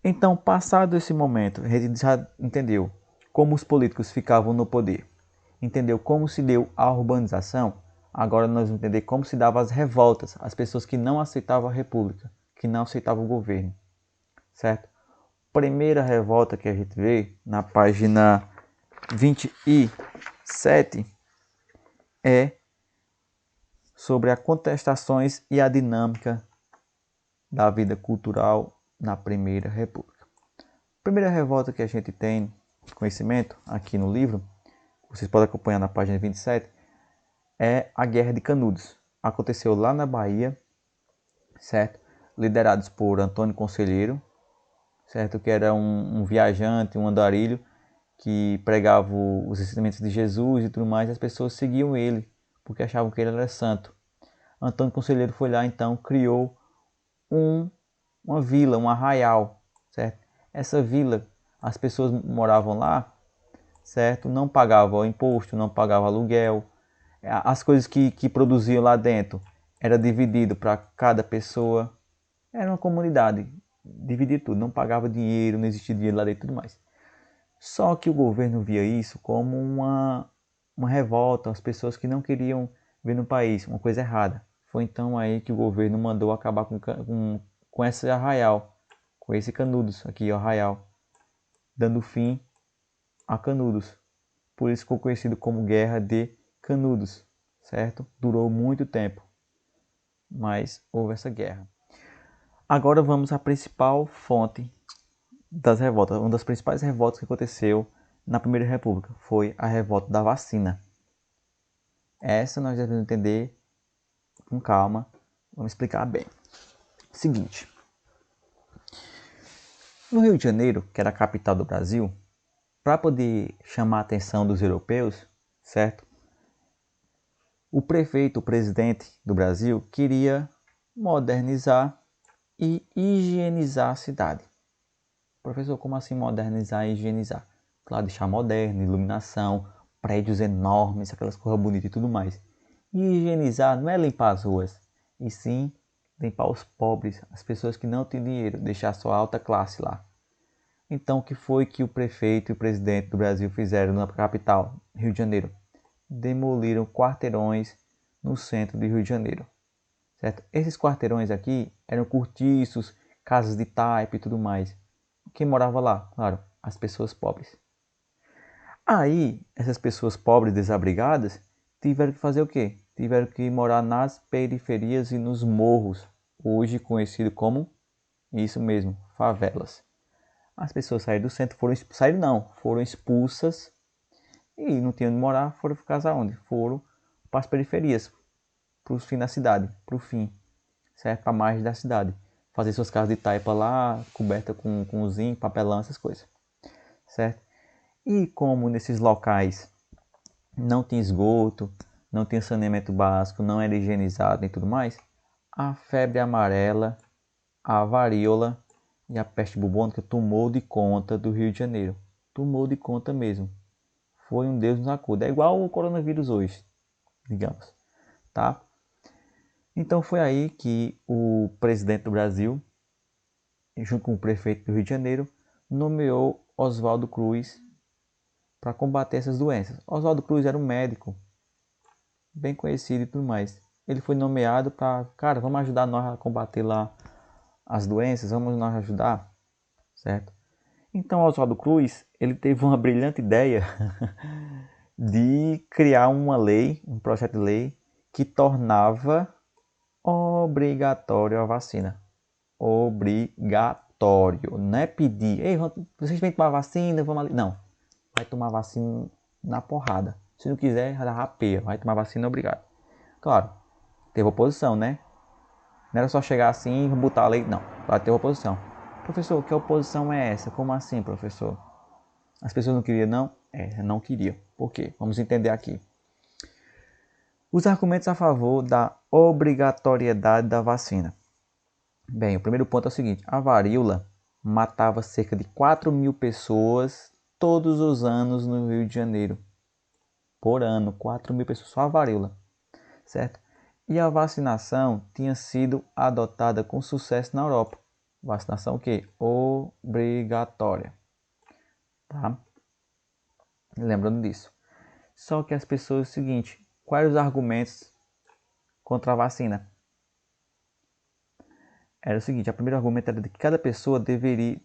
Então, passado esse momento, a gente já entendeu como os políticos ficavam no poder, entendeu como se deu a urbanização. Agora nós vamos entender como se davam as revoltas, as pessoas que não aceitavam a república, que não aceitavam o governo, certo? Primeira revolta que a gente vê na página 27 é sobre as contestações e a dinâmica da vida cultural na Primeira República. A primeira revolta que a gente tem conhecimento aqui no livro, vocês podem acompanhar na página 27, é a Guerra de Canudos. Aconteceu lá na Bahia, certo? Liderados por Antônio Conselheiro, certo? Que era um viajante, um andarilho, que pregava os ensinamentos de Jesus e tudo mais, e as pessoas seguiam ele, porque achavam que ele era santo. Antônio Conselheiro foi lá, então, criou uma vila, um arraial, certo? Essa vila, as pessoas moravam lá, certo? Não pagavam imposto, não pagavam aluguel. As coisas que produziam lá dentro era dividido para cada pessoa. Era uma comunidade, dividia tudo, não pagava dinheiro, não existia dinheiro lá dentro e tudo mais. Só que o governo via isso como uma revolta, as pessoas que não queriam ver no país uma coisa errada. Foi então aí que o governo mandou acabar com esse arraial, com esse Canudos aqui, o arraial, dando fim a Canudos. Por isso ficou conhecido como Guerra de Canudos, certo? Durou muito tempo, mas houve essa guerra. Agora vamos à principal fonte das revoltas. Uma das principais revoltas que aconteceu na Primeira República foi a revolta da vacina. Essa nós devemos entender com calma. Vamos explicar bem. Seguinte. No Rio de Janeiro, que era a capital do Brasil, para poder chamar a atenção dos europeus, certo? O prefeito, o presidente do Brasil, queria modernizar e higienizar a cidade. Professor, como assim modernizar e higienizar? Claro, deixar moderno, iluminação, prédios enormes, aquelas coisas bonitas e tudo mais. E higienizar não é limpar as ruas, e sim limpar os pobres, as pessoas que não têm dinheiro, deixar só a alta classe lá. Então, o que foi que o prefeito e o presidente do Brasil fizeram na capital, Rio de Janeiro? Demoliram quarteirões no centro de Rio de Janeiro. Certo? Esses quarteirões aqui eram cortiços, casas de taipa e tudo mais. Quem morava lá? Claro, as pessoas pobres. Aí, essas pessoas pobres desabrigadas tiveram que fazer o quê? Tiveram que morar nas periferias e nos morros, hoje conhecido como isso mesmo, favelas. As pessoas saíram do centro, saíram não, foram expulsas e não tinham onde morar, foram ficar aonde? Foram para as periferias, para o fim da cidade, para o fim, certo? Para a margem da cidade. Fazer suas casas de taipa lá, coberta com zinco, papelão, essas coisas, certo? E como nesses locais não tinha esgoto, não tinha saneamento básico, não era higienizado e tudo mais, a febre amarela, a varíola e a peste bubônica tomou de conta do Rio de Janeiro. Tomou de conta mesmo. Foi um Deus nos acuda. É igual o coronavírus hoje, digamos, tá? Então foi aí que o presidente do Brasil, junto com o prefeito do Rio de Janeiro, nomeou Oswaldo Cruz para combater essas doenças. Oswaldo Cruz era um médico bem conhecido e tudo mais. Ele foi nomeado para, cara, vamos ajudar nós a combater lá as doenças, vamos nós ajudar, certo? Então Oswaldo Cruz, ele teve uma brilhante ideia de criar uma lei, um projeto de lei que tornava obrigatório a vacina. Obrigatório, não é pedir, ei, vocês vêm tomar vacina, vamos ali. Não, vai tomar vacina na porrada. Se não quiser, rapeia, vai tomar vacina, obrigado. Claro, teve oposição, né? Não era só chegar assim e botar a lei, não. Vai ter oposição. Professor, que oposição é essa? Como assim, professor? As pessoas não queriam, não? É, não queriam. Por quê? Vamos entender aqui. Os argumentos a favor da obrigatoriedade da vacina. Bem, o primeiro ponto é o seguinte: a varíola matava cerca de 4.000 pessoas todos os anos no Rio de Janeiro. Por ano, 4.000 pessoas, só a varíola, certo? E a vacinação tinha sido adotada com sucesso na Europa. Vacinação o quê? Obrigatória. Tá? Lembrando disso. Só que as pessoas, é o seguinte, quais os argumentos contra a vacina? Era o seguinte, o primeiro argumento era de que cada pessoa deveria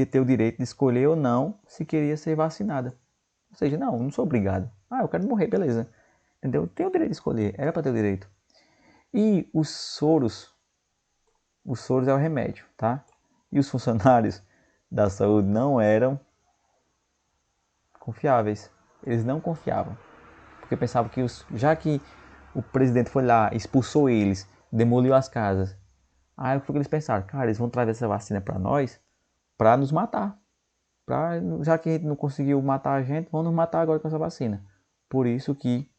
ter o direito de escolher ou não se queria ser vacinada. Ou seja, não sou obrigado. Eu quero morrer, beleza. Entendeu? Tenho o direito de escolher, era para ter o direito. E os soros é o remédio, tá? E os funcionários da saúde não eram confiáveis. Eles não confiavam. Porque pensavam que já que o presidente foi lá, expulsou eles, demoliu as casas. Aí o que eles pensaram? Cara, eles vão trazer essa vacina para nós, para nos matar. Já que a gente não conseguiu matar a gente, vão nos matar agora com essa vacina. Por isso que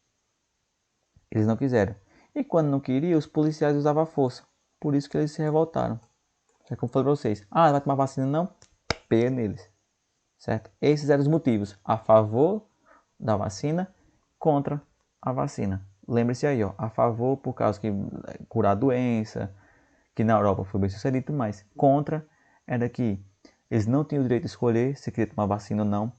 eles não quiseram. E quando não queriam, os policiais usavam a força. Por isso que eles se revoltaram. É como eu falei para vocês. Vai tomar vacina não? Pega neles. Certo? Esses eram os motivos. A favor da vacina, contra a vacina. Lembre-se aí, ó. A favor por causa que curar a doença, que na Europa foi bem sucedido, mas contra era que eles não tinham o direito de escolher se queria tomar vacina ou não.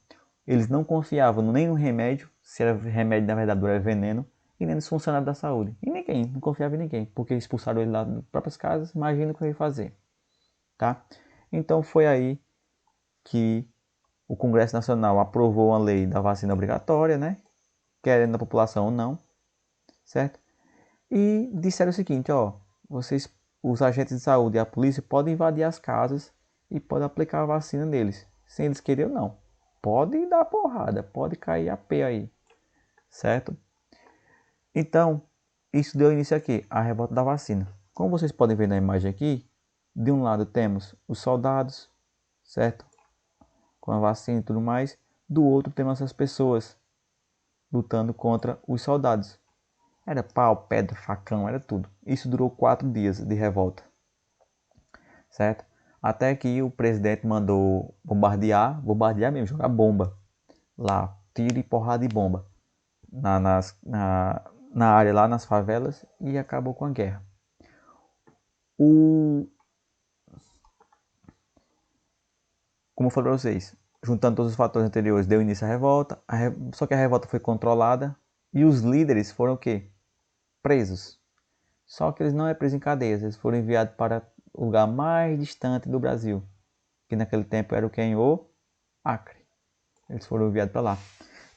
Eles não confiavam nem no remédio, se era remédio na verdade era veneno, e nem nos funcionários da saúde. E ninguém, não confiava em ninguém, porque expulsaram ele lá das próprias casas, imagina o que ele ia fazer. Tá? Então foi aí que o Congresso Nacional aprovou uma lei da vacina obrigatória, né? Querendo a população ou não, certo? E disseram o seguinte, ó, os agentes de saúde e a polícia podem invadir as casas e podem aplicar a vacina neles, sem eles quererem ou não. Pode dar porrada, pode cair a pé aí, certo? Então, isso deu início aqui, à revolta da vacina. Como vocês podem ver na imagem aqui, de um lado temos os soldados, certo? Com a vacina e tudo mais. Do outro temos essas pessoas lutando contra os soldados. Era pau, pedra, facão, era tudo. Isso durou 4 dias de revolta, certo? Até que o presidente mandou bombardear mesmo, jogar bomba lá, tiro e porrada de bomba na área lá nas favelas e acabou com a guerra. Como eu falei para vocês, juntando todos os fatores anteriores, deu início à revolta, só que a revolta foi controlada e os líderes foram o quê? Presos. Só que eles não eram presos em cadeias, eles foram enviados para o lugar mais distante do Brasil, que naquele tempo era o quem? O Acre. Eles foram enviados para lá.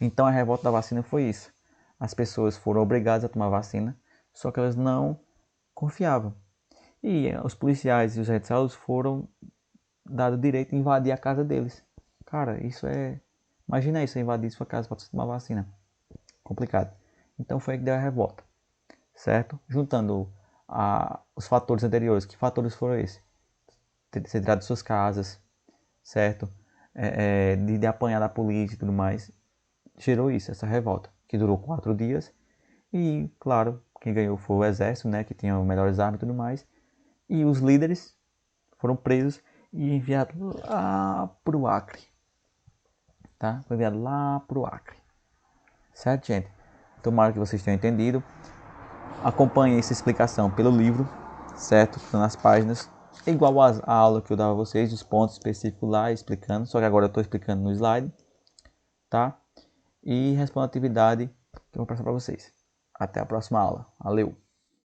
Então a revolta da vacina foi isso. As pessoas foram obrigadas a tomar vacina, só que elas não confiavam. E os policiais e os agentes de saúde foram dados o direito de invadir a casa deles. Cara, isso é... Imagina isso, invadir sua casa para você tomar vacina. Complicado. Então foi aí que deu a revolta. Certo? Juntando os fatores anteriores. Que fatores foram esses? Ser tirado de suas casas, certo? De apanhar da polícia e tudo mais. Gerou isso, essa revolta, que durou 4 dias. E, claro, quem ganhou foi o exército, né? Que tinha melhores armas e tudo mais. E os líderes foram presos e enviados lá pro Acre. Tá? Foi enviado lá pro Acre. Certo, gente? Tomara que vocês tenham entendido. Acompanhe essa explicação pelo livro, certo? Nas páginas. É igual a aula que eu dava a vocês, os pontos específicos lá, explicando. Só que agora eu estou explicando no slide, tá? E respondo a atividade que eu vou passar para vocês. Até a próxima aula. Valeu!